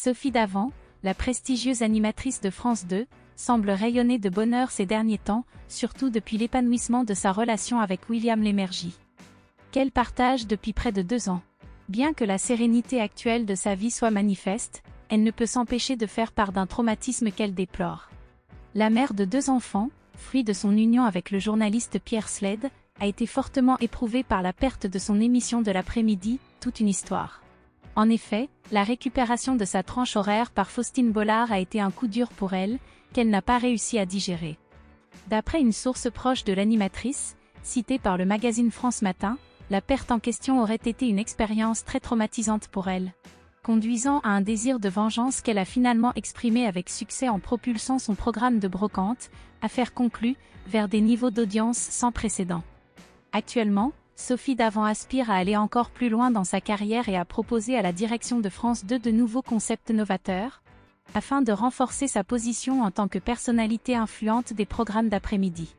Sophie Davant, la prestigieuse animatrice de France 2, semble rayonner de bonheur ces derniers temps, surtout depuis l'épanouissement de sa relation avec William Lémergie. Qu'elle partage depuis près de 2 ans. Bien que la sérénité actuelle de sa vie soit manifeste, elle ne peut s'empêcher de faire part d'un traumatisme qu'elle déplore. La mère de 2 enfants, fruit de son union avec le journaliste Pierre Sled, a été fortement éprouvée par la perte de son émission de l'après-midi, Toute une histoire. En effet, la récupération de sa tranche horaire par Faustine Bollard a été un coup dur pour elle, qu'elle n'a pas réussi à digérer. D'après une source proche de l'animatrice, citée par le magazine France Matin, la perte en question aurait été une expérience très traumatisante pour elle, conduisant à un désir de vengeance qu'elle a finalement exprimé avec succès en propulsant son programme de brocante, Affaires conclues, vers des niveaux d'audience sans précédent. Actuellement, Sophie Davant aspire à aller encore plus loin dans sa carrière et à proposer à la direction de France 2 de nouveaux concepts novateurs, afin de renforcer sa position en tant que personnalité influente des programmes d'après-midi.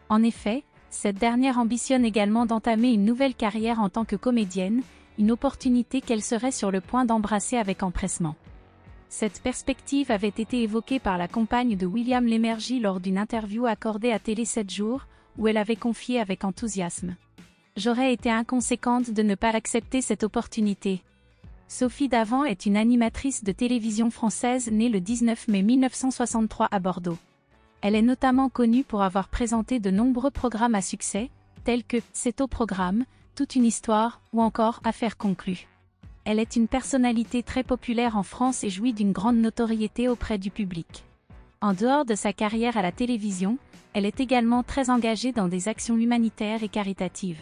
En effet, cette dernière ambitionne également d'entamer une nouvelle carrière en tant que comédienne, une opportunité qu'elle serait sur le point d'embrasser avec empressement. Cette perspective avait été évoquée par la compagne de William Lémergie lors d'une interview accordée à Télé 7 jours, où elle avait confié avec enthousiasme: J'aurais été inconséquente de ne pas accepter cette opportunité. Sophie Davant est une animatrice de télévision française née le 19 mai 1963 à Bordeaux. Elle est notamment connue pour avoir présenté de nombreux programmes à succès, tels que C'est au programme, Toute une histoire, ou encore Affaires conclues. Elle est une personnalité très populaire en France et jouit d'une grande notoriété auprès du public. En dehors de sa carrière à la télévision, elle est également très engagée dans des actions humanitaires et caritatives.